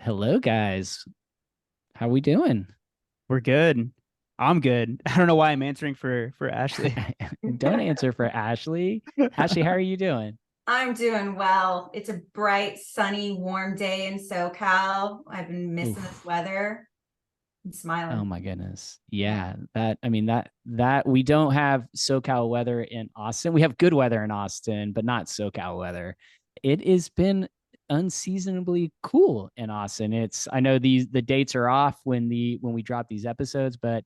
Hello, guys. How we doing? We're good. I'm good. I don't know why I'm answering for Ashley. Don't answer for Ashley. Ashley, how are you doing? I'm doing well. It's a bright, sunny, warm day in SoCal. I've been missing this Oof. weather. I'm Oh smiling. my goodness. Yeah. Yeah, that we don't have SoCal weather in Austin. We have good weather in Austin, but not SoCal weather. It has been unseasonably cool in Austin. I know the dates are off when we drop these episodes, but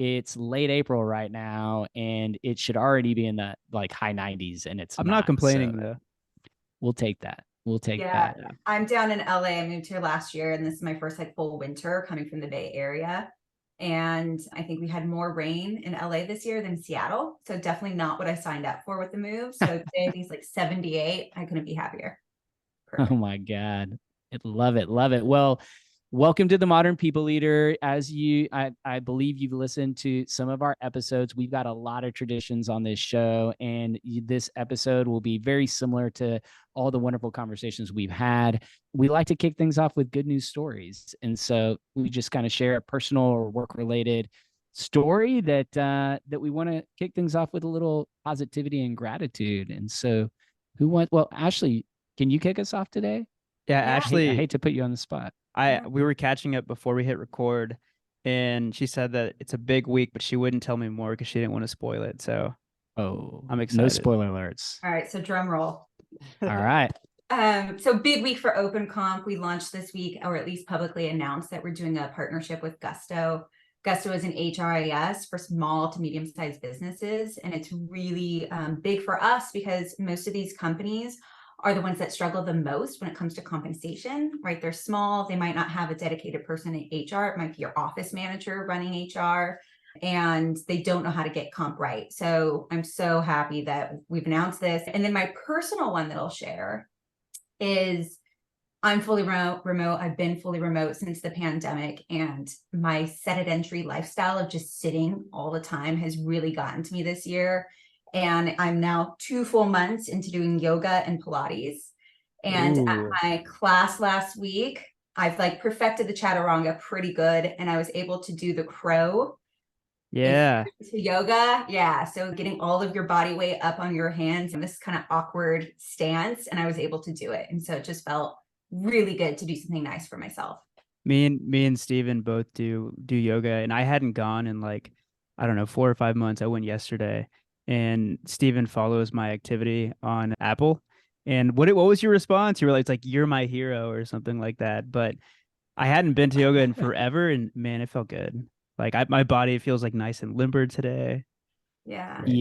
it's late April right now and it should already be in the like high 90s and it's I'm not not. So complaining though. we'll take that. We'll take Yeah. that. Yeah. I'm down in LA. I moved here last year, and this is my first like full winter coming from the Bay Area. And I think we had more rain in LA this year than Seattle. So definitely not what I signed up for with the move. So today I think it's like 78. I couldn't be happier. Oh Perfect. my God. Love it. Love it. Well, welcome to the Modern People Leader. I believe you've listened to some of our episodes. We've got a lot of traditions on this show, and this episode will be very similar to all the wonderful conversations we've had. We like to kick things off with good news stories. And so we just kind of share a personal or work related story that we want to kick things off with a little positivity and gratitude. And so well, Ashley, can you kick us off today? Yeah, Yeah. I Ashley, hate to put you on the spot. I Yeah. we were catching up before we hit record, and she said that it's a big week, but she wouldn't tell me more because she didn't want to spoil it. So Oh, I'm no excited. spoiler alerts. All right. So drum roll. All right. So big week for OpenComp. We launched this week, or at least publicly announced that we're doing a partnership with Gusto. Gusto is an HRIS for small to medium-sized businesses, and it's really big for us because most of these companies are the ones that struggle the most when it comes to compensation, right? They're small, they might not have a dedicated person in HR. It might be your office manager running HR, and they don't know how to get comp right. So I'm so happy that we've announced this. And then my personal one that I'll share is I'm fully remote. I've been fully remote since the pandemic, and my sedentary lifestyle of just sitting all the time has really gotten to me this year. And I'm now 2 full months into doing yoga and Pilates. And at Ooh. my class last week, I've like perfected the chaturanga pretty good, and I was able to do the crow if Yeah. you're into yoga. Yeah, so getting all of your body weight up on your hands in this kind of awkward stance, and I was able to do it, and so it just felt really good to do something nice for myself. Me and Steven both do yoga, and I hadn't gone in like, I don't know, 4 or 5 months. I went yesterday, and Steven follows my activity on Apple. And what was your response? You were like, it's like you're my hero or something like that. But I hadn't been to yoga in forever, and man, it felt good. Like my body feels like nice and limber today. Yeah. Great.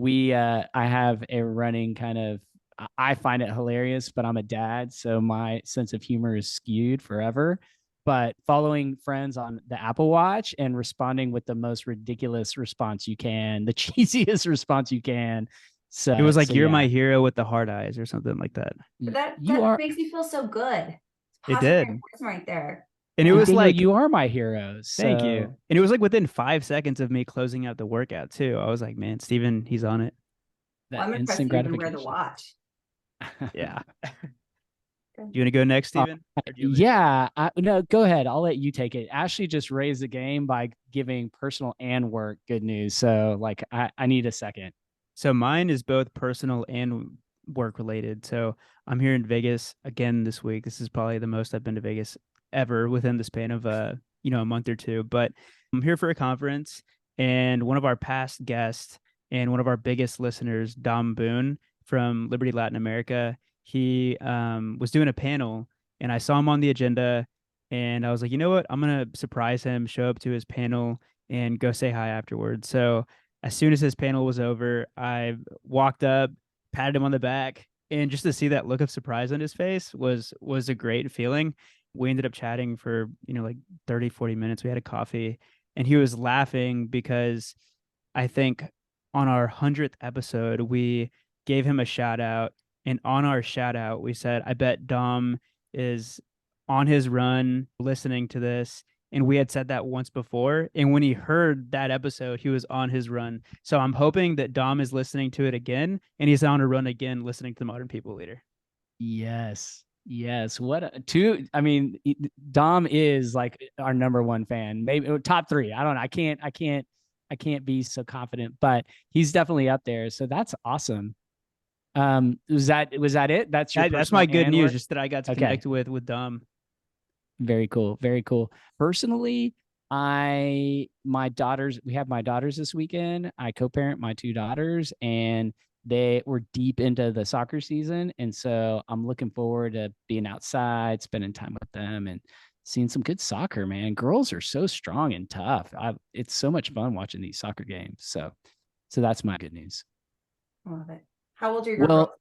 Yeah, I have a running kind of I find it hilarious, but I'm a dad, so my sense of humor is skewed forever. But following friends on the Apple Watch and responding with the most ridiculous response you can, the cheesiest response you can. It was like So you're yeah, my hero with the hard eyes or something like that. But that you that are. makes me feel so good. It's It positive did. reinforcement right there. And it And Yeah. was Daniel, like, you are my hero. thank you. So And it was like within 5 seconds of me closing out the workout too. I was like, man, Steven, he's on it. Well, that I'm impressed instant you even wear the gratification. watch. Yeah. Good. You want to go next, Uh, Steven? Or do you want me to start? yeah, no, go ahead. I'll let you take it. Ashley just raised the game by giving personal and work good news. So, like, I need a second. So mine is both personal and work related. So I'm here in Vegas again this week. This is probably the most I've been to Vegas ever within the span of a month or two. But I'm here for a conference, and one of our past guests and one of our biggest listeners, Dom Boone from Liberty Latin America, he was doing a panel, and I saw him on the agenda, and I was like, you know what? I'm gonna surprise him, show up to his panel, and go say hi afterwards. So as soon as his panel was over, I walked up, patted him on the back, and just to see that look of surprise on his face was a great feeling. We ended up chatting for, like 30, 40 minutes. We had a coffee, and he was laughing because I think on our 100th episode, we gave him a shout out. And on our shout out, we said, I bet Dom is on his run listening to this. And we had said that once before. And when he heard that episode, he was on his run. So I'm hoping that Dom is listening to it again and he's on a run again listening to the Modern People Leader. Yes. Yes. I mean, Dom is like our number one fan, maybe top three. I don't know. I can't be so confident, but he's definitely up there. So that's awesome. Was that it? That's your That's my personal good and news, work? just that I got to Okay. connect with Dom. Very cool. Very cool. Personally, we have my daughters this weekend. I co-parent my two daughters, and they were deep into the soccer season. And so I'm looking forward to being outside, spending time with them and seeing some good soccer, man. Girls are so strong and tough. It's so much fun watching these soccer games. So that's my good news. I love it. How old are your girls? Well,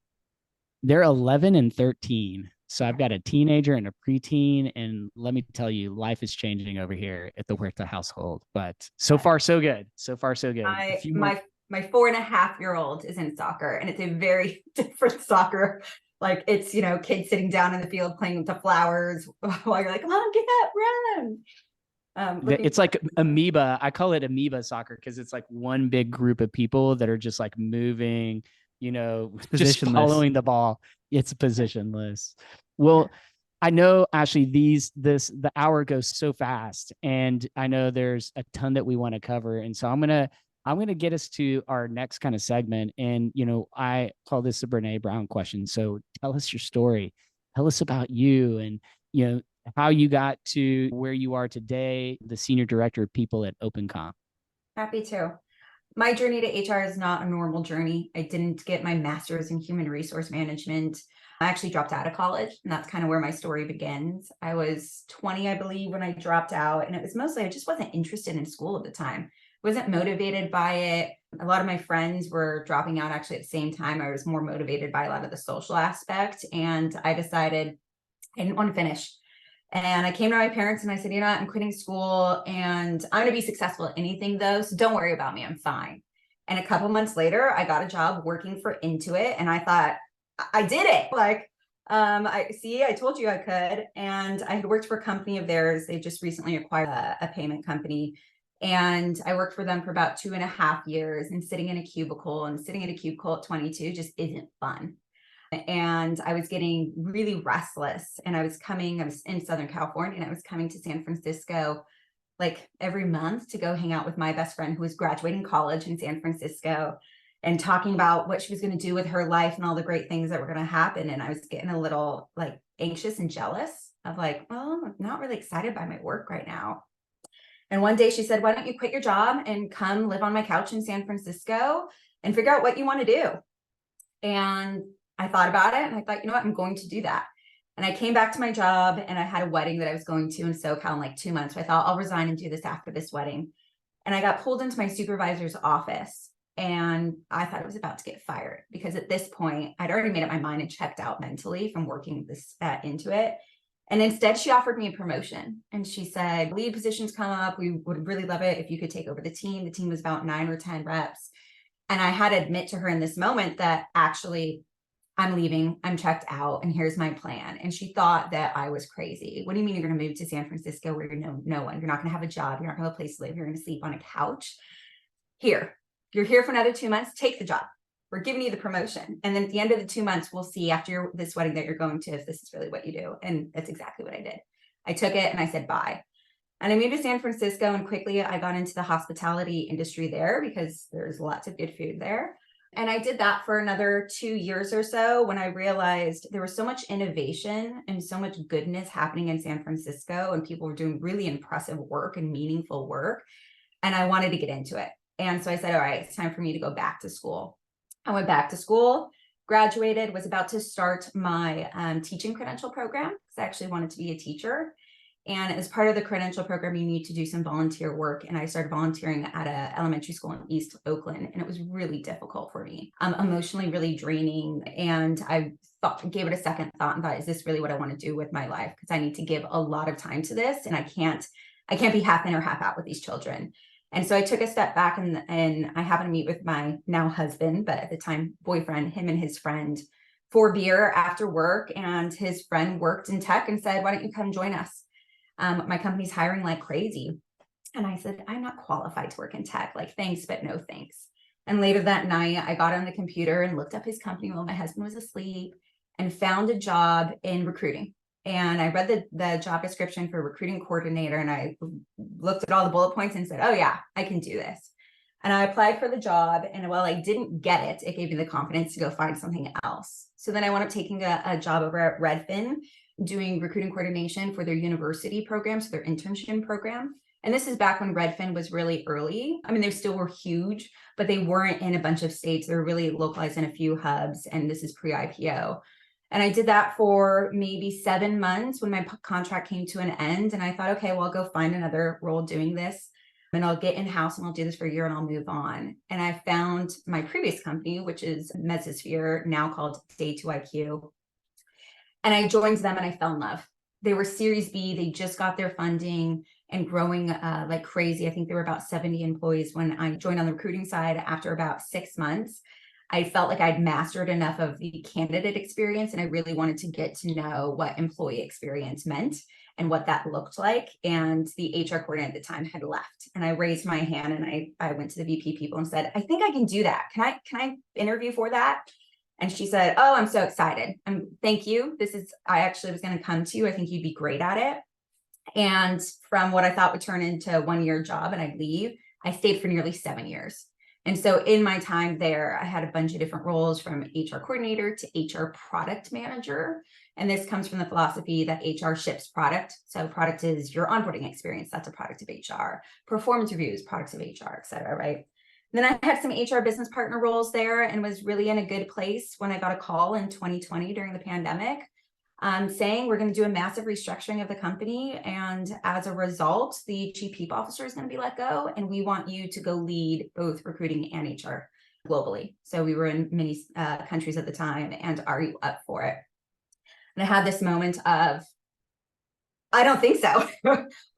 they're 11 and 13. So I've Okay. got a teenager and a preteen. And let me tell you, life is changing over here at the Huerta household. But so far, so good. So far, so good. A I few more. my 4.5-year-old is in soccer, and it's a very different soccer. Like it's, kids sitting down in the field playing with the flowers while you're like, come on, get up, run. It's like amoeba. I call it amoeba soccer because it's like one big group of people that are just like moving, just Positionless. following the ball. It's positionless. Well, I know actually the hour goes so fast, and I know there's a ton that we want to cover. And so I'm gonna get us to our next kind of segment. And I call this the Brene Brown question. So tell us your story. Tell us about you and how you got to where you are today, the senior director of people at OpenComp. Happy to. My journey to HR is not a normal journey. I didn't get my master's in human resource management. I actually dropped out of college, and that's kind of where my story begins. I was 20, I believe, when I dropped out, and it was mostly I just wasn't interested in school at the time. Wasn't motivated by it. A lot of my friends were dropping out actually at the same time. I was more motivated by a lot of the social aspect, and I decided I didn't want to finish. And I came to my parents and I said, I'm quitting school and I'm going to be successful at anything though. So don't worry about me. I'm fine. And a couple months later, I got a job working for Intuit. And I thought, I did it. Like, I told you I could. And I had worked for a company of theirs. They just recently acquired a payment company. And I worked for them for about 2.5 years, and sitting in a cubicle at 22 just isn't fun. And I was getting really restless, and I was in Southern California, and I was coming to San Francisco like every month to go hang out with my best friend who was graduating college in San Francisco and talking about what she was going to do with her life and all the great things that were going to happen. And I was getting a little like anxious and jealous of like, well, I'm not really excited by my work right now. And one day she said, why don't you quit your job and come live on my couch in San Francisco and figure out what you want to do? And I thought about it, and I thought, I'm going to do that. And I came back to my job, and I had a wedding that I was going to in SoCal in like 2 months. So I thought I'll resign and do this after this wedding. And I got pulled into my supervisor's office, and I thought I was about to get fired because at this point I'd already made up my mind and checked out mentally from working this Intuit. And instead she offered me a promotion, and she said, lead positions come up. We would really love it if you could take over the team. The team was about 9 or 10 reps. And I had to admit to her in this moment that actually I'm leaving, I'm checked out, and here's my plan. And she thought that I was crazy. What do you mean you're going to move to San Francisco where you know no one? You're not going to have a job. You're not going to have a place to live. You're going to sleep on a couch. You're here for another 2 months. Take the job. We're giving you the promotion. And then at the end of the 2 months, we'll see after this wedding that you're going to if this is really what you do. And that's exactly what I did. I took it and I said bye. And I moved to San Francisco, and quickly I got into the hospitality industry there because there's lots of good food there. And I did that for another 2 years or so when I realized there was so much innovation and so much goodness happening in San Francisco, and people were doing really impressive work and meaningful work. And I wanted to get into it. And so I said, all right, it's time for me to go back to school. I went back to school, graduated, was about to start my teaching credential program because I actually wanted to be a teacher. And as part of the credential program, you need to do some volunteer work. And I started volunteering at an elementary school in East Oakland. And it was really difficult for me, emotionally really draining. And I gave it a second thought and thought, is this really what I want to do with my life? Because I need to give a lot of time to this. And I can't be half in or half out with these children. And so I took a step back, and I happened to meet with my now husband, but at the time boyfriend, him and his friend, for beer after work. And his friend worked in tech and said, why don't you come join us? My company's hiring like crazy. And I said, I'm not qualified to work in tech. Like, thanks, but no thanks. And later that night, I got on the computer and looked up his company while my husband was asleep. and found a job in recruiting. And I read the job description for recruiting coordinator, and I looked at all the bullet points and said, oh yeah, I can do this. And I applied for the job, and while I didn't get it, it gave me the confidence to go find something else. So then I wound up taking a job over at Redfin, doing recruiting coordination for their university program, so their internship program. And this is back when Redfin was really early. I mean, they still were huge, but they weren't in a bunch of states. They were really localized in a few hubs, and this is pre-IPO. And I did that for maybe 7 months when my contract came to an end. And I thought, okay, well, I'll go find another role doing this, and I'll get in-house and I'll do this for a year and I'll move on. And I found my previous company, which is Mesosphere, now called Day 2 IQ. And I joined them and I fell in love. They were Series B. They just got their funding and growing like crazy. I think there were about 70 employees when I joined on the recruiting side. After about 6 months, I felt like I'd mastered enough of the candidate experience, and I really wanted to get to know what employee experience meant and what that looked like. And the HR coordinator at the time had left, and I raised my hand and I went to the VP people and said, I think I can do that. Can I interview for that? And she said, oh, I'm so excited. Thank you. I actually was going to come to you. I think you'd be great at it. And from what I thought would turn into a 1-year job and I'd leave, I stayed for nearly 7 years. And so in my time there, I had a bunch of different roles, from HR coordinator to HR product manager. And this comes from the philosophy that HR ships product. So product is your onboarding experience. That's a product of HR. Performance reviews, products of HR, et cetera, right? Then I had some HR business partner roles there and was really in a good place when I got a call in 2020 during the pandemic, saying we're going to do a massive restructuring of the company. And as a result, the chief people officer is going to be let go. And we want you to go lead both recruiting and HR globally. So we were in many countries at the time. And are you up for it? And I had this moment of, I don't think so,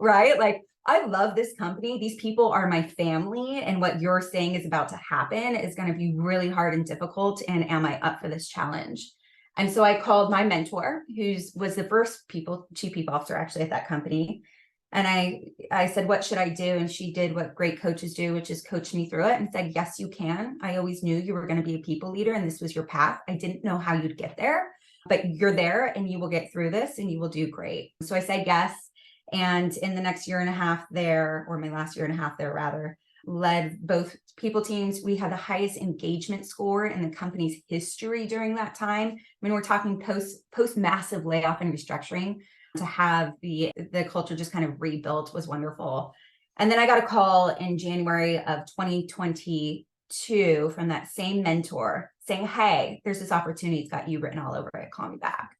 right? Like, I love this company. These people are my family. And what you're saying is about to happen is going to be really hard and difficult. And am I up for this challenge? And so I called my mentor, who was the first chief people officer actually at that company. And I said, what should I do? And she did what great coaches do, which is coach me through it and said, yes, you can. I always knew you were going to be a people leader and this was your path. I didn't know how you'd get there, but you're there and you will get through this and you will do great. So I said yes. And in the next year and a half there, or my last year and a half there rather, led both people teams. We had the highest engagement score in the company's history during that time. I mean, we're talking post massive layoff and restructuring. To have the culture just kind of rebuilt was wonderful. And then I got a call in January of 2022 from that same mentor saying, hey, there's this opportunity. It's got you written all over it. Call me back.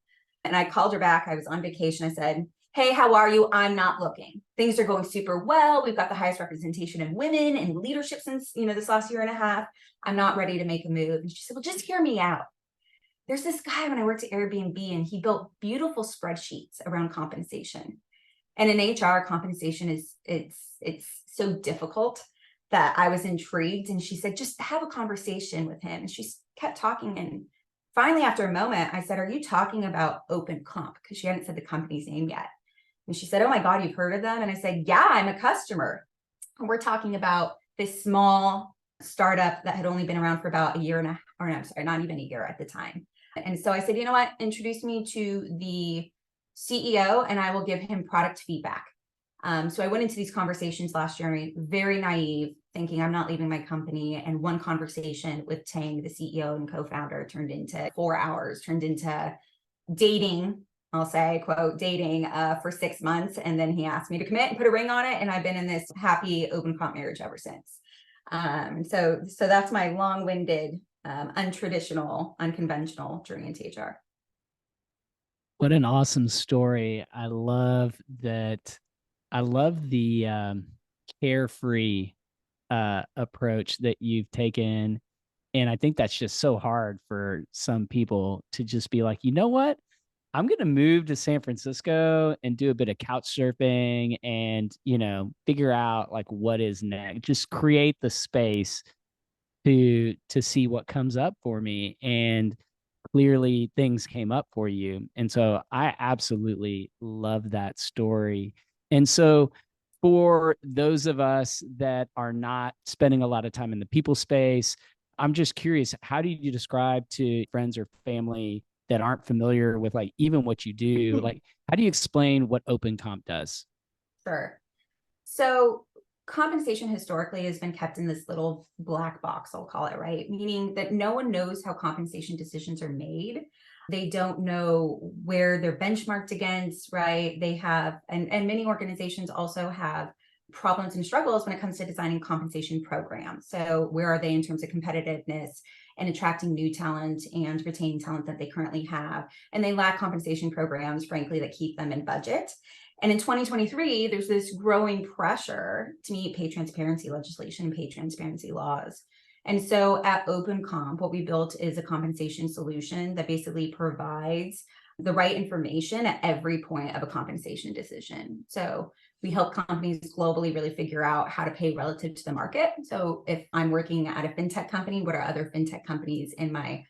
And I called her back. I was on vacation. I said, hey, how are you? I'm not looking. Things are going super well. We've got the highest representation of women in leadership since, this last year and a half. I'm not ready to make a move. And she said, well, just hear me out. There's this guy when I worked at Airbnb, and he built beautiful spreadsheets around compensation. And in HR, compensation it's so difficult that I was intrigued. And she said, just have a conversation with him. And she kept talking. And finally, after a moment, I said, are you talking about OpenComp? Because she hadn't said the company's name yet. And she said, oh my God, you've heard of them? And I said, yeah, I'm a customer. And we're talking about this small startup that had only been around for about a year and a half, or no, I'm sorry, not even a year at the time. And so I said, you know what, introduce me to the CEO and I will give him product feedback. So I went into these conversations last January, very naive, thinking I'm not leaving my company. And one conversation with Tang, the CEO and co-founder, turned into 4 hours, turned into dating. I'll say, quote, dating for 6 months. And then he asked me to commit and put a ring on it. And I've been in this happy OpenComp marriage ever since. So that's my long-winded, untraditional, unconventional journey into HR. What an awesome story. I love that. I love the carefree approach that you've taken. And I think that's just so hard for some people to just be like, you know what? I'm going to move to San Francisco and do a bit of couch surfing and, figure out like what is next. Just create the space to see what comes up for me. And clearly things came up for you. And so I absolutely love that story. And so for those of us that are not spending a lot of time in the people space, I'm just curious, how do you describe to friends or family that aren't familiar with like even what you do, like how do you explain what OpenComp does? Sure. So compensation historically has been kept in this little black box, I'll call it, right? Meaning that no one knows how compensation decisions are made. They don't know where they're benchmarked against, right? They have, and many organizations also have problems and struggles when it comes to designing compensation programs. So where are they in terms of competitiveness and attracting new talent and retaining talent that they currently have? And they lack compensation programs, frankly, that keep them in budget. And in 2023, there's this growing pressure to meet pay transparency legislation, pay transparency laws. And so at OpenComp, what we built is a compensation solution that basically provides the right information at every point of a compensation decision. So we help companies globally really figure out how to pay relative to the market. So if I'm working at a fintech company, what are other fintech companies in my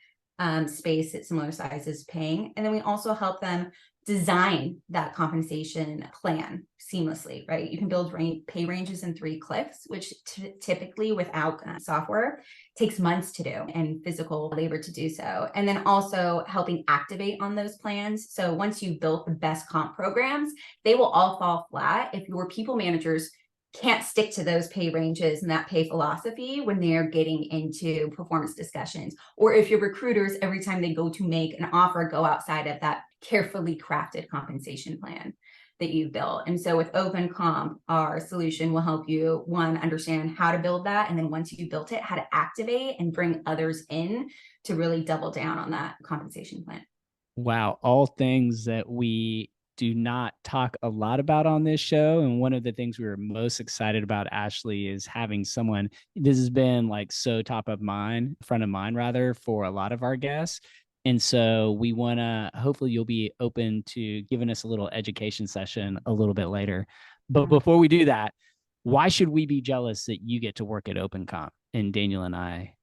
space at similar sizes paying? And then we also help them design that compensation plan seamlessly, right? You can build pay ranges in 3 clicks, which typically without software takes months to do and physical labor to do so. And then also helping activate on those plans. So once you've built the best comp programs, they will all fall flat if your people managers can't stick to those pay ranges and that pay philosophy when they're getting into performance discussions, or if your recruiters, every time they go to make an offer, go outside of that carefully crafted compensation plan that you've built. And so with OpenComp, our solution will help you, one, understand how to build that, and then once you built it, how to activate and bring others in to really double down on that compensation plan. Wow, all things that we do not talk a lot about on this show. And one of the things we were most excited about, Ashley, is having someone, this has been like so top of mind, front of mind rather, for a lot of our guests. And so we want to, hopefully you'll be open to giving us a little education session a little bit later. But before we do that, why should we be jealous that you get to work at OpenComp and Daniel and I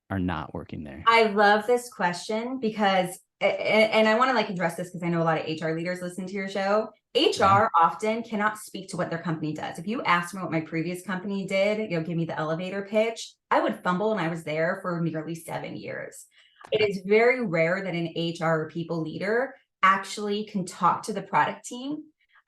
are not working there? I love this question because, and I want to like address this because I know a lot of HR leaders listen to your show. HR often cannot speak to what their company does. If you asked me what my previous company did, give me the elevator pitch, I would fumble, and I was there for nearly 7 years. It is very rare that an HR or people leader actually can talk to the product team.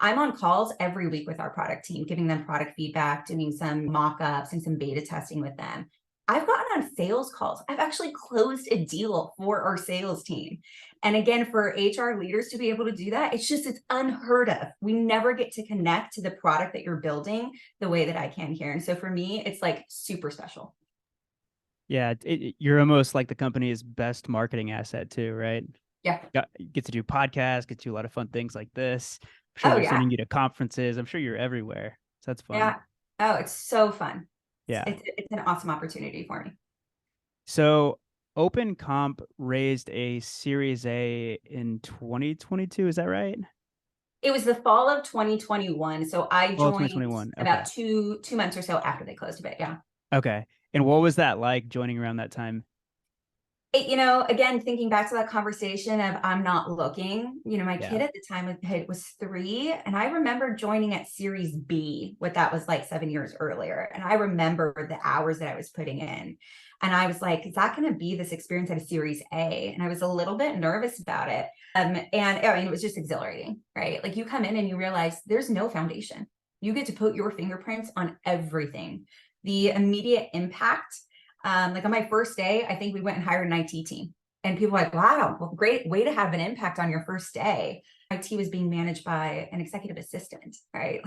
I'm on calls every week with our product team, giving them product feedback, doing some mock-ups and some beta testing with them. I've gotten on sales calls. I've actually closed a deal for our sales team. And again, for HR leaders to be able to do that, it's unheard of. We never get to connect to the product that you're building the way that I can here. And so for me, it's like super special. Yeah, you're almost like the company's best marketing asset too, right? Yeah. Get to do podcasts, get to do a lot of fun things like this. I'm sure they're sending you to conferences. I'm sure you're everywhere. So that's fun. Yeah. Oh, it's so fun. Yeah. It's an awesome opportunity for me. So OpenComp raised a Series A in 2022. Is that right? It was the fall of 2021. So I joined 2021. Okay. about two months or so after they closed a bit. Yeah. Okay. And what was that like joining around that time? Again, thinking back to that conversation of I'm not looking, my kid at the time was 3. And I remember joining at Series B, what that was like 7 years earlier. And I remember the hours that I was putting in. And I was like, is that going to be this experience at a Series A? And I was a little bit nervous about it. And I mean, it was just exhilarating, right? Like you come in and you realize there's no foundation. You get to put your fingerprints on everything. The immediate impact, like on my first day, I think we went and hired an IT team. And people were like, wow, well, great way to have an impact on your first day. IT was being managed by an executive assistant, right?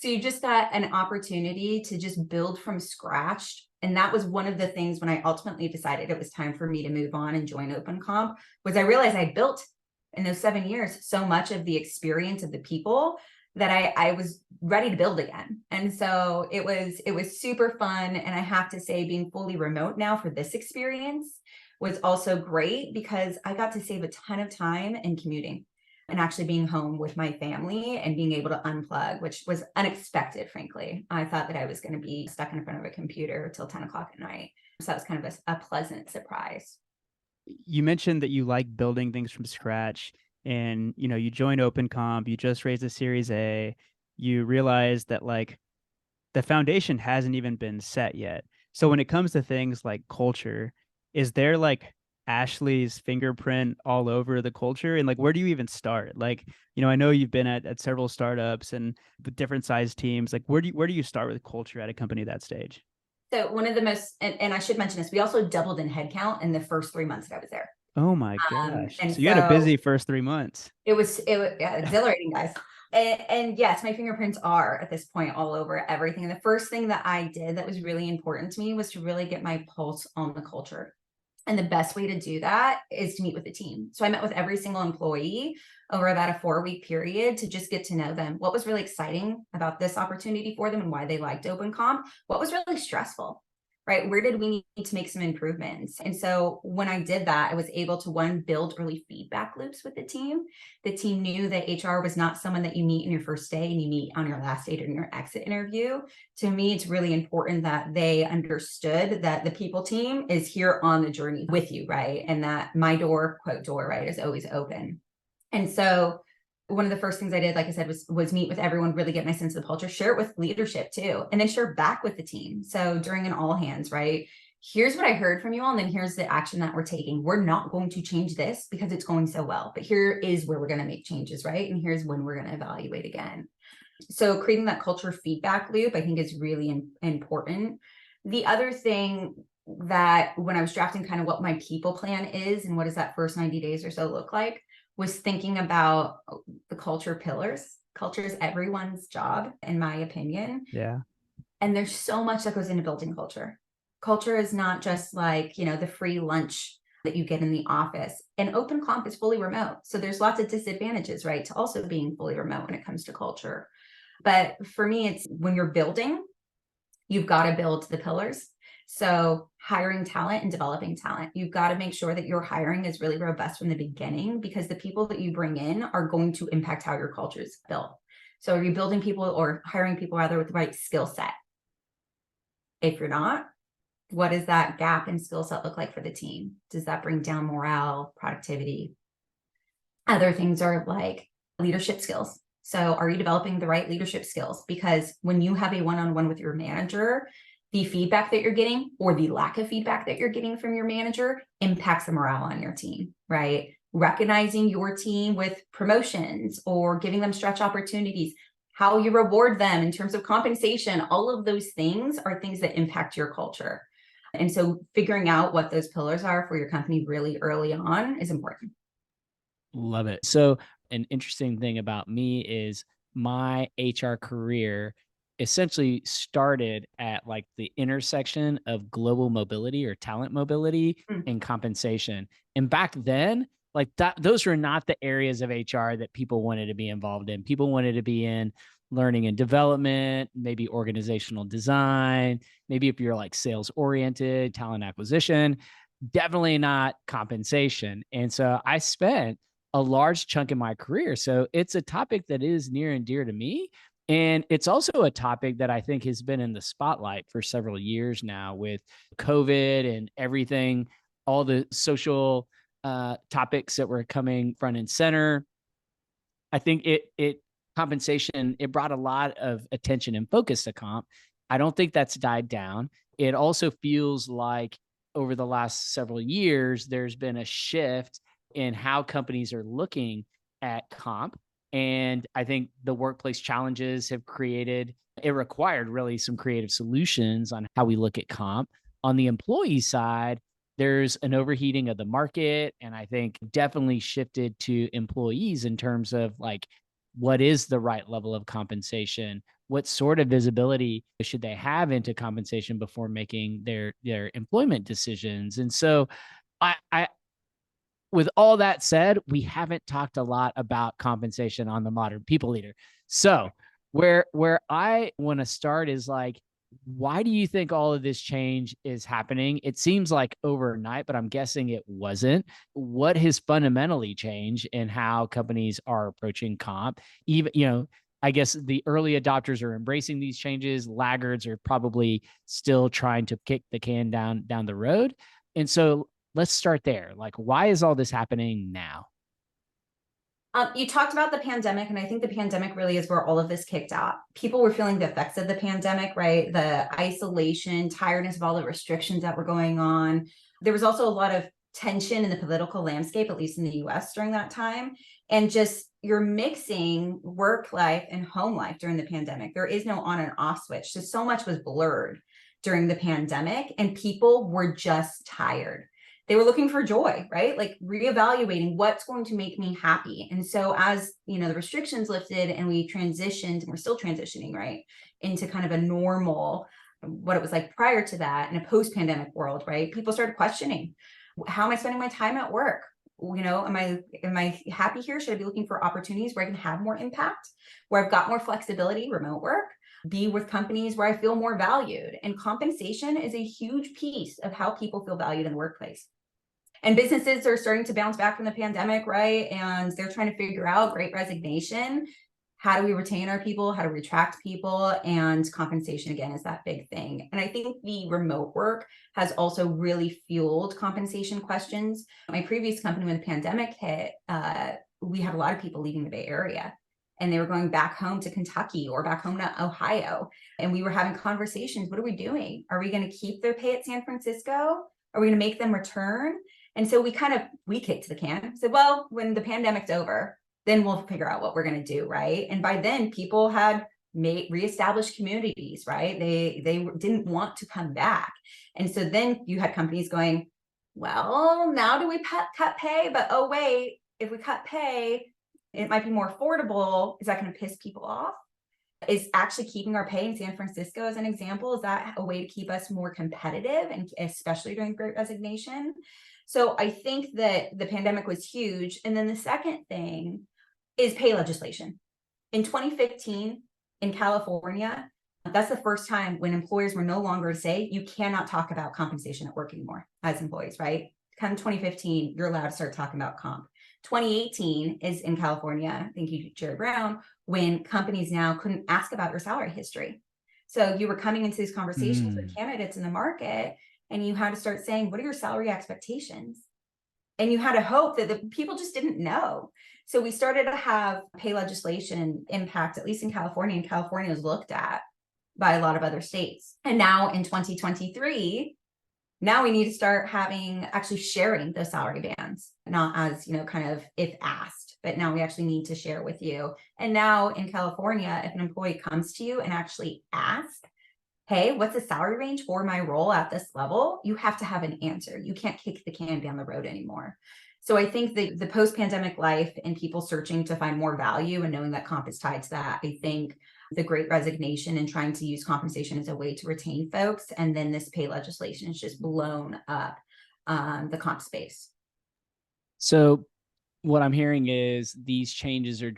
So you just got an opportunity to just build from scratch. And that was one of the things when I ultimately decided it was time for me to move on and join OpenComp, was I realized I built in those 7 years so much of the experience of the people that I was ready to build again. And so it was super fun. And I have to say, being fully remote now for this experience was also great because I got to save a ton of time in commuting and actually being home with my family and being able to unplug, which was unexpected, frankly. I thought that I was going to be stuck in front of a computer till 10 o'clock at night. So that was kind of a pleasant surprise. You mentioned that you like building things from scratch. And, you joined OpenComp, you just raised a Series A, you realize that like the foundation hasn't even been set yet. So when it comes to things like culture, is there like Ashley's fingerprint all over the culture? And like, where do you even start? Like, I know you've been at several startups and with different size teams. Like, where do you start with culture at a company that stage? So one of the most, and I should mention this, we also doubled in headcount in the first 3 months that I was there. Oh my gosh. And So you had a busy first 3 months. It was yeah, exhilarating, guys. And yes, my fingerprints are at this point all over everything. And the first thing that I did that was really important to me was to really get my pulse on the culture. And the best way to do that is to meet with the team. So I met with every single employee over about a 4-week period to just get to know them. What was really exciting about this opportunity for them and why they liked OpenComp? What was really stressful? Right? Where did we need to make some improvements? And so when I did that, I was able to, one, build early feedback loops with the team. The team knew that HR was not someone that you meet in your first day and you meet on your last day or in your exit interview. To me, it's really important that they understood that the people team is here on the journey with you, right? And that my door, quote door, right, is always open. And so one of the first things I did, like I said, was meet with everyone, really get my sense of the culture, share it with leadership too, and then share back with the team. So during an all hands, right? Here's what I heard from you all, and then here's the action that we're taking. We're not going to change this because it's going so well, but here is where we're going to make changes, right? And here's when we're going to evaluate again. So creating that culture feedback loop, I think, is really important. The other thing that when I was drafting kind of what my people plan is and what does that first 90 days or so look like, was thinking about the culture pillars. Culture is everyone's job, in my opinion. Yeah. And there's so much that goes into building culture. Culture is not just like, the free lunch that you get in the office. And OpenComp is fully remote. So there's lots of disadvantages, right, to also being fully remote when it comes to culture. But for me, it's when you're building, you've got to build the pillars. So hiring talent and developing talent, you've got to make sure that your hiring is really robust from the beginning, because the people that you bring in are going to impact how your culture is built. So are you building people or hiring people rather with the right skill set? If you're not, what does that gap in skill set look like for the team? Does that bring down morale, productivity? Other things are like leadership skills. So are you developing the right leadership skills? Because when you have a one-on-one with your manager, the feedback that you're getting or the lack of feedback that you're getting from your manager impacts the morale on your team, right? Recognizing your team with promotions or giving them stretch opportunities, how you reward them in terms of compensation, all of those things are things that impact your culture. And so figuring out what those pillars are for your company really early on is important. Love it. So an interesting thing about me is my HR career essentially started at like the intersection of global mobility or talent mobility and compensation. And back then, like those were not the areas of HR that people wanted to be involved in. People wanted to be in learning and development, maybe organizational design, maybe if you're like sales oriented, talent acquisition, definitely not compensation. And so I spent a large chunk of my career. So it's a topic that is near and dear to me. And it's also a topic that I think has been in the spotlight for several years now with COVID and everything, all the social topics that were coming front and center. I think compensation, it brought a lot of attention and focus to comp. I don't think that's died down. It also feels like over the last several years, there's been a shift in how companies are looking at comp. And I think the workplace challenges have required really some creative solutions on how we look at comp. On the employee side, there's an overheating of the market. And I think definitely shifted to employees in terms of like, what is the right level of compensation? What sort of visibility should they have into compensation before making their employment decisions? And so I with all that said, we haven't talked a lot about compensation on the Modern People Leader. So where I want to start is like, why do you think all of this change is happening? It seems like overnight, but I'm guessing it wasn't. What has fundamentally changed in how companies are approaching comp? Even, I guess the early adopters are embracing these changes. Laggards are probably still trying to kick the can down the road. And so let's start there. Like, why is all this happening now? You talked about the pandemic, and I think the pandemic really is where all of this kicked out. People were feeling the effects of the pandemic, right? The isolation, tiredness of all the restrictions that were going on. There was also a lot of tension in the political landscape, at least in the US during that time. And just you're mixing work life and home life during the pandemic. There is no on and off switch. So much was blurred during the pandemic, and people were just tired. They were looking for joy, right? Like reevaluating what's going to make me happy. And so as, the restrictions lifted and we transitioned, and we're still transitioning, right, into kind of a normal, what it was like prior to that in a post-pandemic world, right? People started questioning, how am I spending my time at work? Am I happy here? Should I be looking for opportunities where I can have more impact, where I've got more flexibility, remote work, be with companies where I feel more valued? And compensation is a huge piece of how people feel valued in the workplace. And businesses are starting to bounce back from the pandemic, right? And they're trying to figure out Great Resignation. How do we retain our people? How do we attract people? And compensation, again, is that big thing. And I think the remote work has also really fueled compensation questions. My previous company, when the pandemic hit, we had a lot of people leaving the Bay Area, and they were going back home to Kentucky or back home to Ohio. And we were having conversations. What are we doing? Are we going to keep their pay at San Francisco? Are we going to make them return? And so we kicked the can, said, well, when the pandemic's over, then we'll figure out what we're going to do, right? And by then, people had reestablished communities, right? They didn't want to come back. And so then you had companies going, well, now do we cut pay? But oh, wait, if we cut pay, it might be more affordable. Is that going to piss people off? Is actually keeping our pay in San Francisco, as an example, is that a way to keep us more competitive, and especially during Great Resignation? So I think that the pandemic was huge. And then the second thing is pay legislation. In 2015 in California, that's the first time when employers were no longer to say, you cannot talk about compensation at work anymore as employees, right? Come 2015, you're allowed to start talking about comp. 2018 is in California, thank you, Jerry Brown, when companies now couldn't ask about your salary history. So you were coming into these conversations with candidates in the market, and you had to start saying, what are your salary expectations? And you had to hope that the people just didn't know. So we started to have pay legislation impact, at least in California, and California was looked at by a lot of other states. And now in 2023, now we need to start actually sharing those salary bands, not as, kind of if asked, but now we actually need to share with you. And now in California, if an employee comes to you and actually asks, hey, what's the salary range for my role at this level? You have to have an answer. You can't kick the can down the road anymore. So I think the post-pandemic life and people searching to find more value and knowing that comp is tied to that, I think the Great Resignation and trying to use compensation as a way to retain folks, and then this pay legislation has just blown up the comp space. So what I'm hearing is these changes are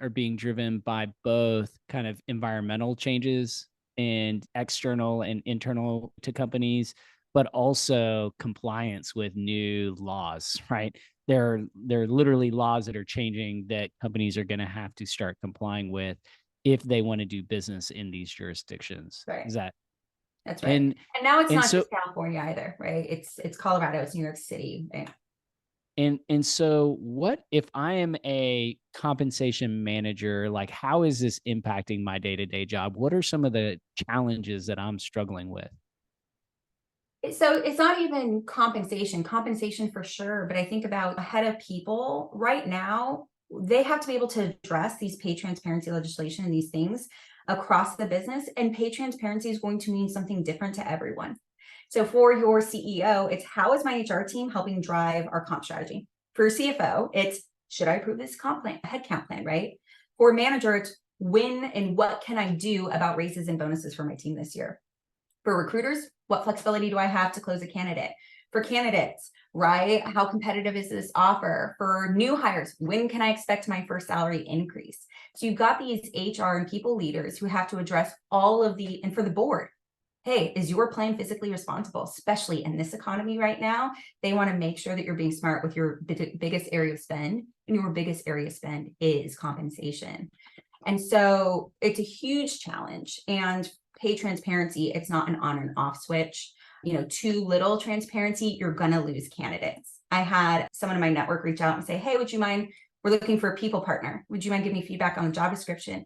being driven by both kind of environmental changes and external and internal to companies, but also compliance with new laws, right? There are literally laws that are changing that companies are going to have to start complying with if they want to do business in these jurisdictions. Right. That's right. And now it's not just California either, right? It's Colorado, it's New York City. Right? And so what if I am a compensation manager? Like, how is this impacting my day-to-day job? What are some of the challenges that I'm struggling with? So it's not even compensation for sure, but I think about a head of people right now, they have to be able to address these pay transparency legislation and these things across the business. And pay transparency is going to mean something different to everyone. So for your CEO, it's how is my HR team helping drive our comp strategy? For your CFO, it's should I approve this comp plan, headcount plan, right? For a manager, it's when and what can I do about raises and bonuses for my team this year? For recruiters, what flexibility do I have to close a candidate? For candidates, right? How competitive is this offer? For new hires, when can I expect my first salary increase? So you've got these HR and people leaders who have to address all of and for the board, hey, is your plan physically responsible, especially in this economy right now? They want to make sure that you're being smart with your biggest area of spend, and your biggest area of spend is compensation. And so it's a huge challenge. And pay transparency, it's not an on and off switch. Too little transparency, you're going to lose candidates. I had someone in my network reach out and say, hey, would you mind, we're looking for a people partner. Would you mind giving me feedback on the job description?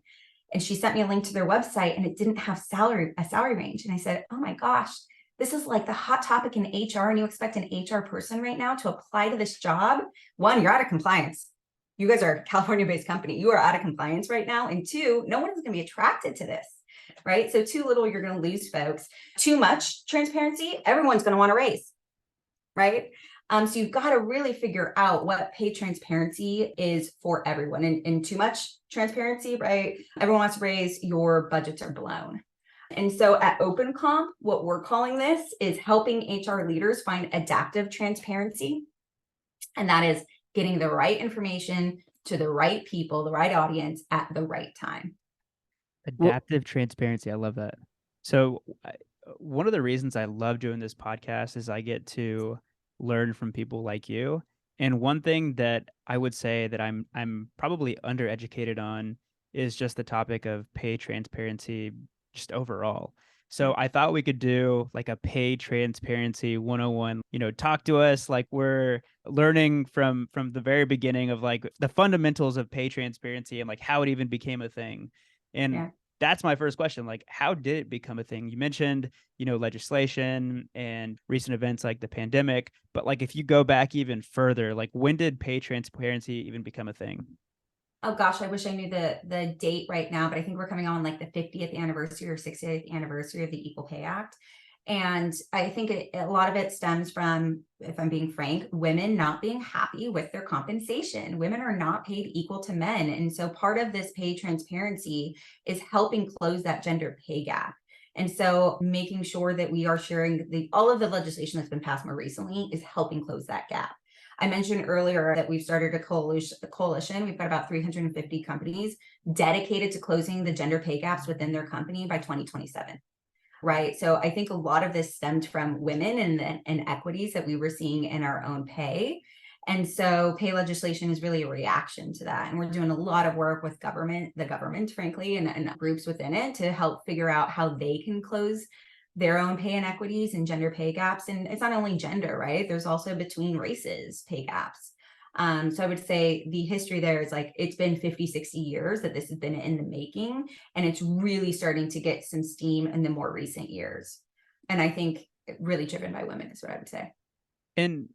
And she sent me a link to their website, and it didn't have a salary range. And I said, oh my gosh, This is like the hot topic in HR, and you expect an HR person right now to apply to this job. One, you're out of compliance. You guys are a California-based company. You are out of compliance right now. And two, no one is going to be attracted to this, right? So too little, you're going to lose folks. Too much transparency, everyone's going to want to raise, right? So you've got to really figure out what pay transparency is for everyone. And too much transparency, right? Everyone wants to raise, your budgets are blown. And so at OpenComp, what we're calling this is helping HR leaders find adaptive transparency. And that is getting the right information to the right people, the right audience at the right time. Adaptive transparency. I love that. So one of the reasons I love doing this podcast is I get to learn from people like you. And one thing that I would say that I'm probably undereducated on is just the topic of pay transparency just overall. So I thought we could do like a pay transparency 101, talk to us like we're learning from the very beginning of like the fundamentals of pay transparency and like how it even became a thing. And that's my first question. Like, how did it become a thing? You mentioned, legislation and recent events like the pandemic, but like, if you go back even further, like when did pay transparency even become a thing? Oh gosh, I wish I knew the date right now, but I think we're coming on like the 50th anniversary or 60th anniversary of the Equal Pay Act. And I think a lot of it stems from, if I'm being frank, women not being happy with their compensation. Women are not paid equal to men. And so part of this pay transparency is helping close that gender pay gap. And so making sure that we are sharing all of the legislation that's been passed more recently is helping close that gap. I mentioned earlier that we've started a coalition. We've got about 350 companies dedicated to closing the gender pay gaps within their company by 2027. Right. So I think a lot of this stemmed from women and equities that we were seeing in our own pay. And so pay legislation is really a reaction to that. And we're doing a lot of work with the government, frankly, and groups within it to help figure out how they can close their own pay inequities and gender pay gaps. And it's not only gender, right? There's also between races pay gaps. So I would say the history there is like, it's been 50, 60 years that this has been in the making, and it's really starting to get some steam in the more recent years. And I think really driven by women is what I would say. And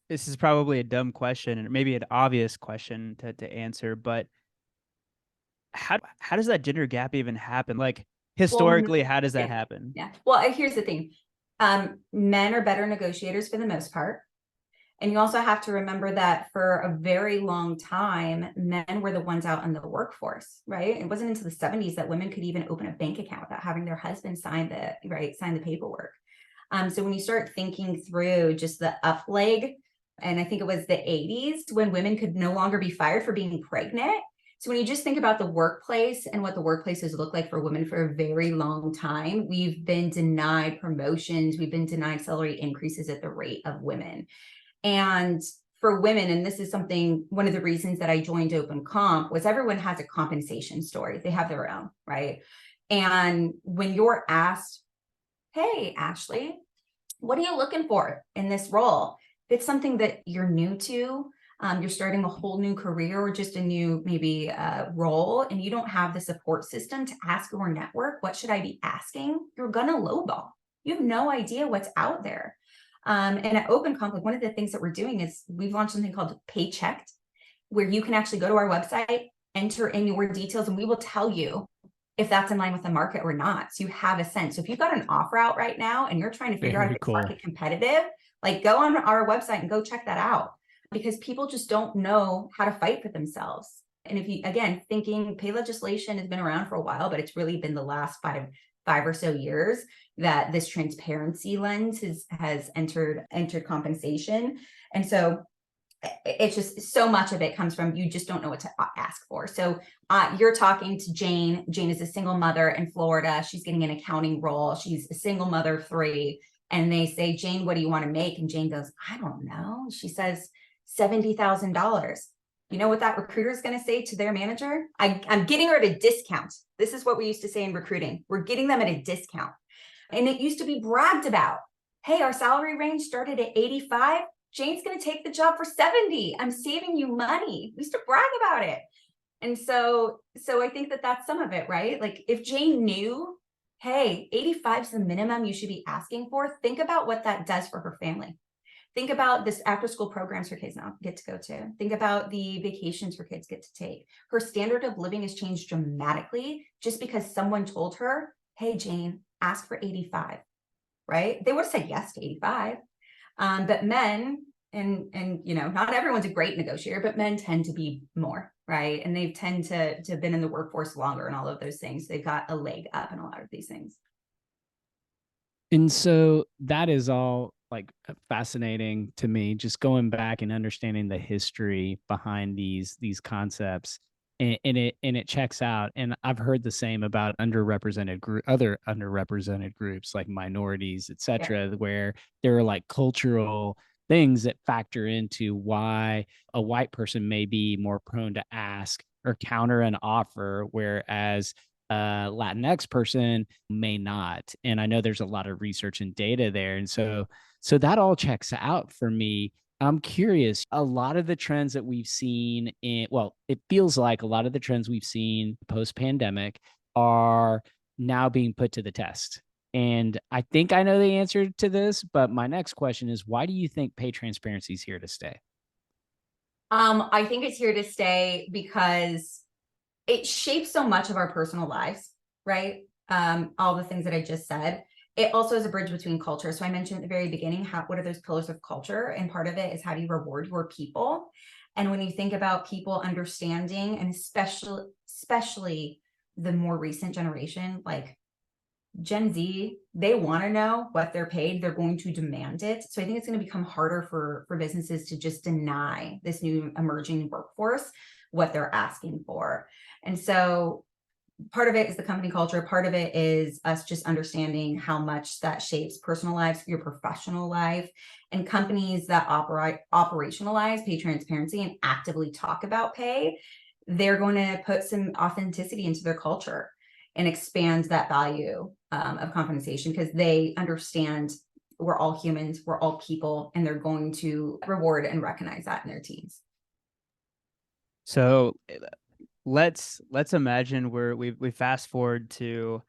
this is probably a dumb question and maybe an obvious question to answer, but how does that gender gap even happen? Like historically, how does that happen? Yeah. Well, here's the thing. Men are better negotiators for the most part. And you also have to remember that for a very long time, men were the ones out in the workforce, right? It wasn't until the 70s that women could even open a bank account without having their husband sign the paperwork. So when you start thinking through just the up leg, and I think it was the 80s when women could no longer be fired for being pregnant. So when you just think about the workplace and what the workplaces look like for women for a very long time, we've been denied promotions, we've been denied salary increases at the rate of women. And for women, and this is something, one of the reasons that I joined OpenComp was everyone has a compensation story. They have their own, right? And when you're asked, hey, Ashley, what are you looking for in this role? If it's something that you're new to, you're starting a whole new career or just a new maybe role, and you don't have the support system to ask your network, what should I be asking? You're gonna lowball. You have no idea what's out there. And at OpenComp, like one of the things that we're doing is we've launched something called Paychecked, where you can actually go to our website, enter in your details, and we will tell you if that's in line with the market or not. So you have a sense. So if you've got an offer out right now and you're trying to figure out if it's market competitive, like go on our website and go check that out, because people just don't know how to fight for themselves. And if you, again, thinking pay legislation has been around for a while, but it's really been the last five or so years that this transparency lens has entered compensation. And so it's just so much of it comes from you just don't know what to ask for. So you're talking to Jane. Jane is a single mother in Florida. She's getting an accounting role. She's a single mother of 3. And they say, Jane, what do you want to make? And Jane goes, I don't know. She says $70,000. You know what that recruiter is going to say to their manager? I'm getting her at a discount. This is what we used to say in recruiting. We're getting them at a discount. And it used to be bragged about. Hey, our salary range started at 85. Jane's going to take the job for 70. I'm saving you money. We used to brag about it. And so I think that that's some of it, right? Like if Jane knew, hey, 85 is the minimum you should be asking for. Think about what that does for her family. Think about this after school programs her kids now get to go to. Think about the vacations her kids get to take. Her standard of living has changed dramatically just because someone told her, hey, Jane, ask for 85, right? They would have said yes to 85. But men, and not everyone's a great negotiator, but men tend to be more, right? And they tend to have been in the workforce longer and all of those things. They've got a leg up in a lot of these things. And so that is all like fascinating to me, just going back and understanding the history behind these concepts. And it checks out. And I've heard the same about other underrepresented groups like minorities, et cetera, where there are like cultural things that factor into why a white person may be more prone to ask or counter an offer, whereas Latinx person may not. And I know there's a lot of research and data there. And so that all checks out for me. I'm curious, a lot of the trends that we've seen it feels like a lot of the trends we've seen post-pandemic are now being put to the test. And I think I know the answer to this, but my next question is, why do you think pay transparency is here to stay? I think it's here to stay because it shapes so much of our personal lives, right? All the things that I just said. It also is a bridge between culture. So I mentioned at the very beginning, what are those pillars of culture? And part of it is how do you reward your people? And when you think about people understanding, and especially the more recent generation, like Gen Z, they want to know what they're paid. They're going to demand it. So I think it's going to become harder for businesses to just deny this new emerging workforce what they're asking for. And so part of it is the company culture. Part of it is us just understanding how much that shapes personal lives, your professional life, and companies that operationalize pay transparency and actively talk about pay. They're going to put some authenticity into their culture and expand that value of compensation because they understand we're all humans, we're all people, and they're going to reward and recognize that in their teams. So let's imagine we fast forward to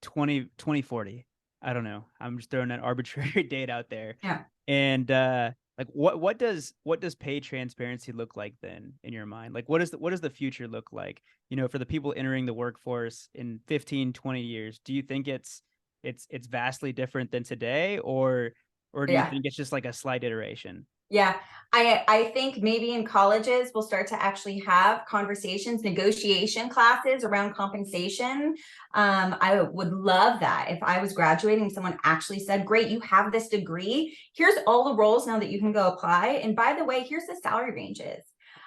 2040. I don't know. I'm just throwing an arbitrary date out there. Yeah. And like what does pay transparency look like then in your mind? Like what does the future look like? For the people entering the workforce in 15, 20 years, do you think it's vastly different than today, or do you think it's just like a slight iteration? Yeah, I think maybe in colleges we'll start to actually have conversations, negotiation classes around compensation. I would love that if I was graduating and someone actually said, great, you have this degree. Here's all the roles now that you can go apply. And by the way, here's the salary ranges.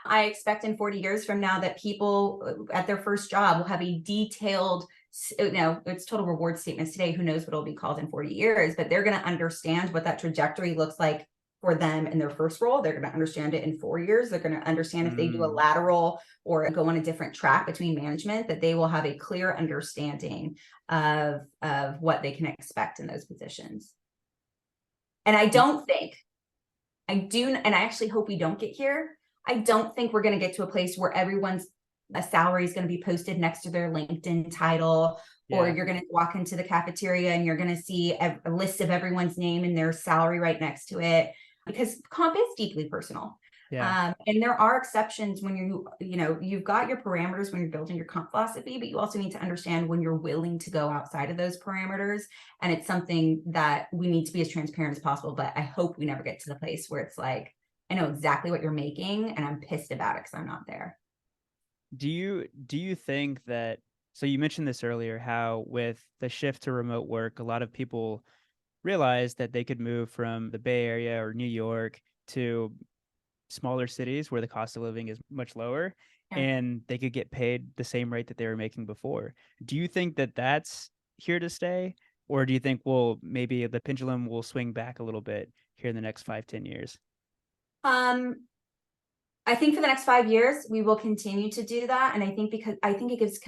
I expect in 40 years from now that people at their first job will have a detailed, it's total reward statements today. Who knows what it'll be called in 40 years, but they're going to understand what that trajectory looks like for them in their first role. They're going to understand it in 4 years. They're going to understand if they do a lateral or go on a different track between management, that they will have a clear understanding of what they can expect in those positions. And I actually hope we don't get here. I don't think we're going to get to a place where everyone's salary is going to be posted next to their LinkedIn title, or you're going to walk into the cafeteria and you're going to see a list of everyone's name and their salary right next to it, because comp is deeply personal. And there are exceptions when you've got your parameters when you're building your comp philosophy, but you also need to understand when you're willing to go outside of those parameters. And it's something that we need to be as transparent as possible. But I hope we never get to the place where it's like, I know exactly what you're making and I'm pissed about it because I'm not there. Do you think that, so you mentioned this earlier, how with the shift to remote work, a lot of people realized that they could move from the Bay Area or New York to smaller cities where the cost of living is much lower, and they could get paid the same rate that they were making before. Do you think that that's here to stay? Or do you think, well, maybe the pendulum will swing back a little bit here in the next 5-10 years? I think for the next 5 years, we will continue to do that. And I think it gives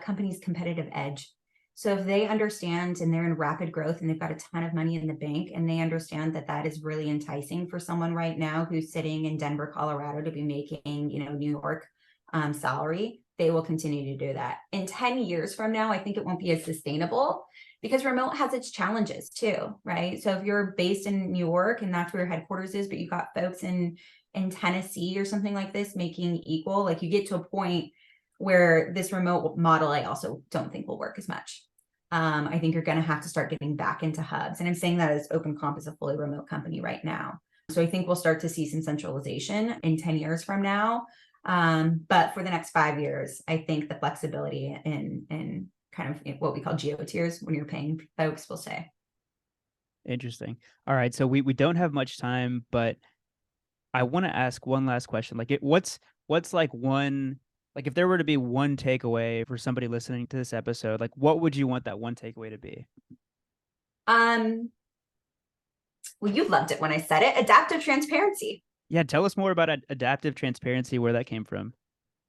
companies competitive edge. So if they understand and they're in rapid growth and they've got a ton of money in the bank and they understand that that is really enticing for someone right now who's sitting in Denver, Colorado to be making, New York salary, they will continue to do that. In 10 years from now, I think it won't be as sustainable because remote has its challenges too, right? So if you're based in New York and that's where your headquarters is, but you've got folks in Tennessee or something like this making equal, like you get to a point where this remote model, I also don't think will work as much. I think you're going to have to start getting back into hubs. And I'm saying that as OpenComp is a fully remote company right now. So I think we'll start to see some centralization in 10 years from now. But for the next 5 years, I think the flexibility in kind of what we call geo tiers when you're paying folks will stay. Interesting. All right. So we don't have much time, but I want to ask one last question. Like what's like one, like if there were to be one takeaway for somebody listening to this episode, like what would you want that one takeaway to be? Well, you loved it when I said it. Adaptive transparency. Yeah, tell us more about adaptive transparency, where that came from.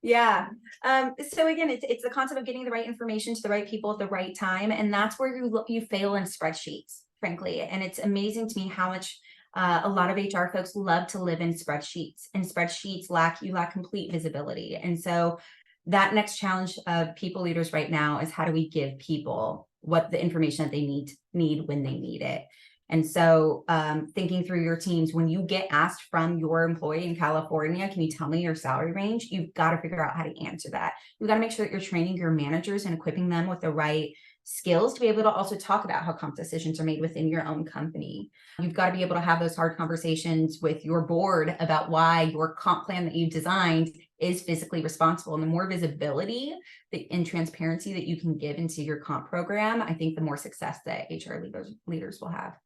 Yeah. So again, it's the concept of getting the right information to the right people at the right time, and that's where you fail in spreadsheets, frankly. And it's amazing to me how much a lot of HR folks love to live in spreadsheets, and spreadsheets lack complete visibility. And so that next challenge of people leaders right now is how do we give people what the information that they need when they need it. And so thinking through your teams, when you get asked from your employee in California, can you tell me your salary range? You've got to figure out how to answer that. You've got to make sure that you're training your managers and equipping them with the right skills to be able to also talk about how comp decisions are made within your own company. You've got to be able to have those hard conversations with your board about why your comp plan that you've designed is physically responsible. And the more visibility and transparency that you can give into your comp program, I think the more success that HR leaders will have.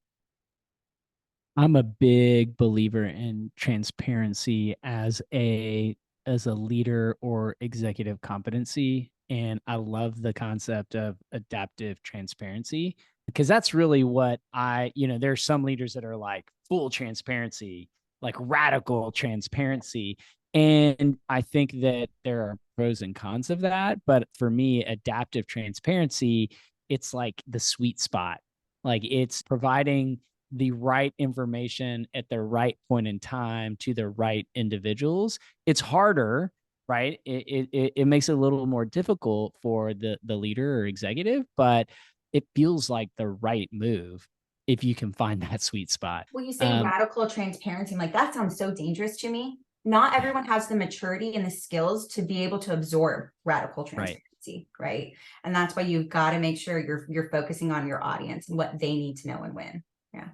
I'm a big believer in transparency as a leader or executive competency. And I love the concept of adaptive transparency because that's really what there's some leaders that are like full transparency, like radical transparency. And I think that there are pros and cons of that. But for me, adaptive transparency, it's like the sweet spot. Like it's providing the right information at the right point in time to the right individuals. It's harder, right? It makes it a little more difficult for the leader or executive, but it feels like the right move if you can find that sweet spot. Well, you say radical transparency. I'm like, that sounds so dangerous to me. Not everyone has the maturity and the skills to be able to absorb radical transparency, right? And that's why you've got to make sure you're focusing on your audience and what they need to know and when. Yeah.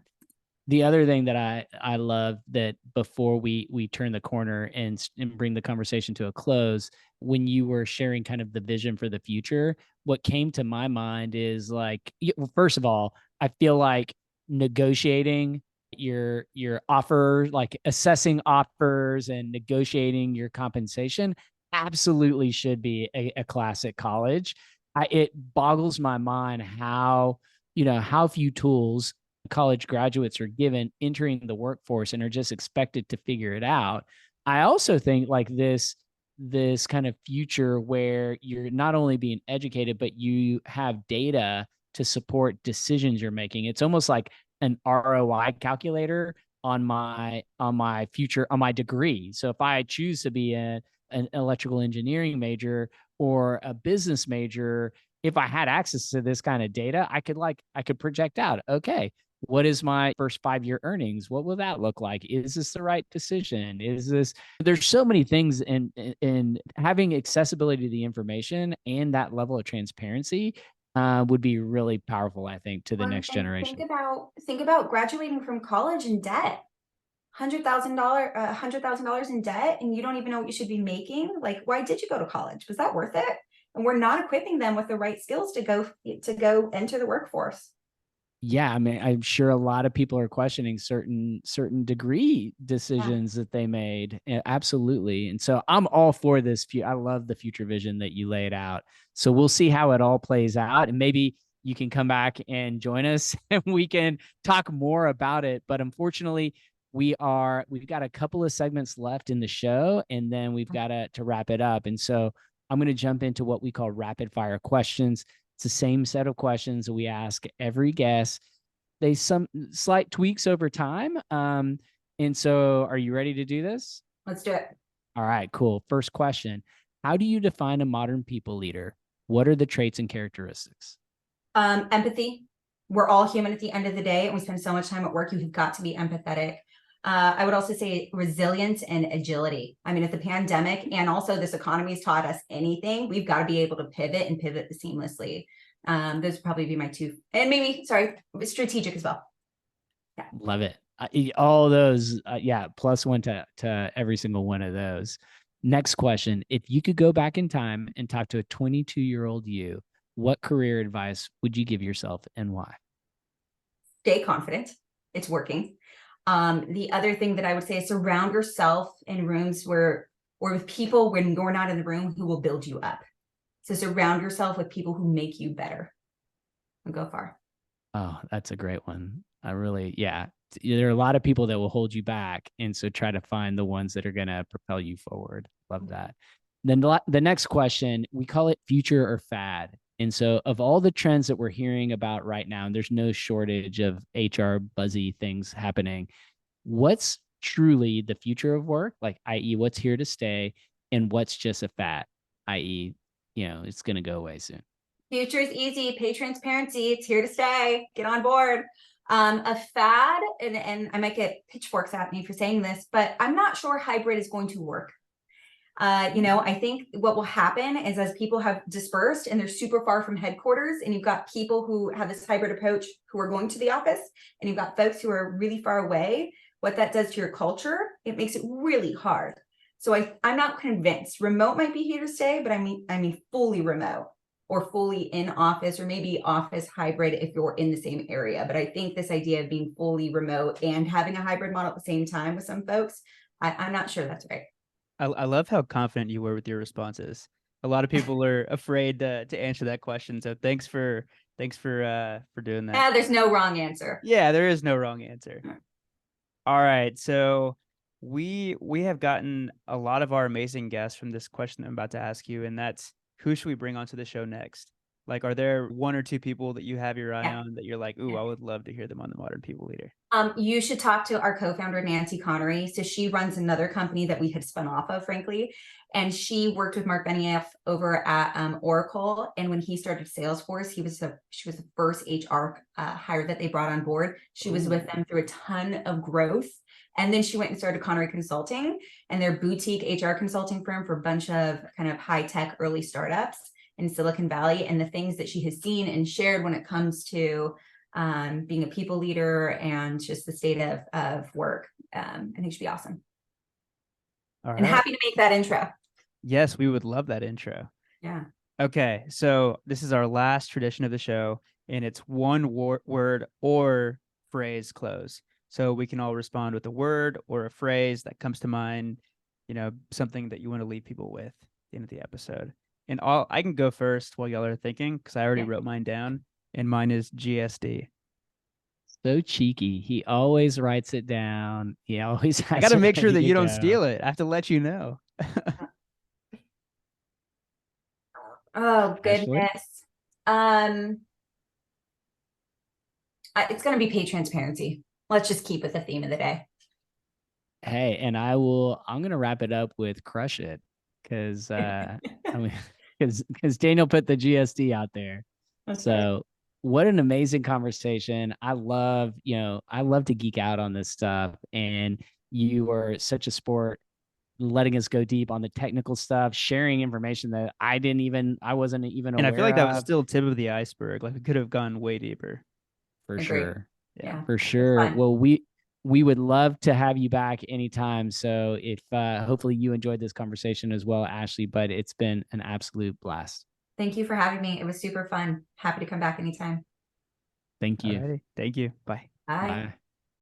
The other thing that I love that before we turn the corner and bring the conversation to a close, when you were sharing kind of the vision for the future, what came to my mind is like, well, first of all, I feel like negotiating your offer, like assessing offers and negotiating your compensation absolutely should be a class at college. It boggles my mind how few tools college graduates are given entering the workforce and are just expected to figure it out. I also think like this kind of future where you're not only being educated, but you have data to support decisions you're making. It's almost like an ROI calculator on my future, on my degree. So if I choose to be an electrical engineering major or a business major, if I had access to this kind of data, I could project out, okay, what is my first 5-year earnings? What will that look like? Is this the right decision? There's so many things in having accessibility to the information and that level of transparency would be really powerful, I think, to the next generation. Think about graduating from college in debt. $100,000 in debt, and you don't even know what you should be making. Like, why did you go to college? Was that worth it? And we're not equipping them with the right skills to go enter the workforce. Yeah, I mean, I'm sure a lot of people are questioning certain degree decisions that they made. Absolutely. And so I'm all for this. I love the future vision that you laid out. So we'll see how it all plays out. And maybe you can come back and join us and we can talk more about it. But unfortunately, we've got a couple of segments left in the show, and then we've got to wrap it up. And so I'm going to jump into what we call rapid fire questions. It's the same set of questions that we ask every guest. They some slight tweaks over time. And so are you ready to do this? Let's do it. All right, cool. First question. How do you define a modern people leader? What are the traits and characteristics? Empathy. We're all human at the end of the day, and we spend so much time at work. You've got to be empathetic. I would also say resilience and agility. I mean, if the pandemic and also this economy has taught us anything, we've got to be able to pivot and pivot seamlessly. Those would probably be my two, and maybe, strategic as well. Yeah. Love it. All those, yeah, +1 to every single one of those. Next question. If you could go back in time and talk to a 22-year-old you, what career advice would you give yourself and why? Stay confident. It's working. The other thing that I would say is surround yourself in rooms or with people when you're not in the room who will build you up. So surround yourself with people who make you better and go far. Oh, that's a great one. Yeah. There are a lot of people that will hold you back. And so try to find the ones that are going to propel you forward. Love that. Then the next question, we call it future or fad. And so of all the trends that we're hearing about right now, and there's no shortage of HR buzzy things happening, what's truly the future of work? Like, i.e., what's here to stay and what's just a fad, i.e., it's going to go away soon. Future is easy. Pay transparency. It's here to stay. Get on board. A fad, and I might get pitchforks at me for saying this, but I'm not sure hybrid is going to work. I think what will happen is as people have dispersed and they're super far from headquarters, and you've got people who have this hybrid approach who are going to the office, and you've got folks who are really far away, what that does to your culture, it makes it really hard. So I'm not convinced. Remote might be here to stay, but I mean fully remote or fully in office, or maybe office hybrid if you're in the same area. But I think this idea of being fully remote and having a hybrid model at the same time with some folks, I'm not sure that's right. I love how confident you were with your responses. A lot of people are afraid to answer that question. So thanks for doing that. There's no wrong answer. Yeah, there is no wrong answer. All right. So we have gotten a lot of our amazing guests from this question I'm about to ask you, and that's, who should we bring onto the show next? Like, are there one or two people that you have your eye on that you're like, ooh, I would love to hear them on the Modern People Leader? You should talk to our co-founder, Nancy Connery. So she runs another company that we had spun off of, frankly. And she worked with Mark Benioff over at Oracle. And when he started Salesforce, she was the first HR hire that they brought on board. She was with them through a ton of growth. And then she went and started Connery Consulting, and their boutique HR consulting firm for a bunch of kind of high-tech early startups in Silicon Valley. And the things that she has seen and shared when it comes to being a people leader and just the state of work, I think should be awesome. All right. And happy to make that intro. Yes, we would love that intro. Yeah. Okay, so this is our last tradition of the show, and it's one word or phrase close. So we can all respond with a word or a phrase that comes to mind, something that you want to leave people with at the end of the episode. And I can go first while y'all are thinking, because I already wrote mine down, and mine is GSD. So cheeky. He always writes it down. He always has I got to make sure that you don't go. steal it. I have to let you know. Oh, goodness. It's going to be pay transparency. Let's just keep with the theme of the day. Hey, and I'm going to wrap it up with crush it. Because because Daniel put the GSD out there. Okay. So what an amazing conversation. I love to geek out on this stuff, and you are such a sport, letting us go deep on the technical stuff, sharing information that I wasn't even aware of. And I feel like that was still tip of the iceberg. Like, we could have gone way deeper. For sure. Yeah, for sure. Well, we would love to have you back anytime. So if hopefully you enjoyed this conversation as well, Ashley, but it's been an absolute blast. Thank you for having me. It was super fun. Happy to come back anytime. Thank you. Alrighty. Thank you. Bye. Bye.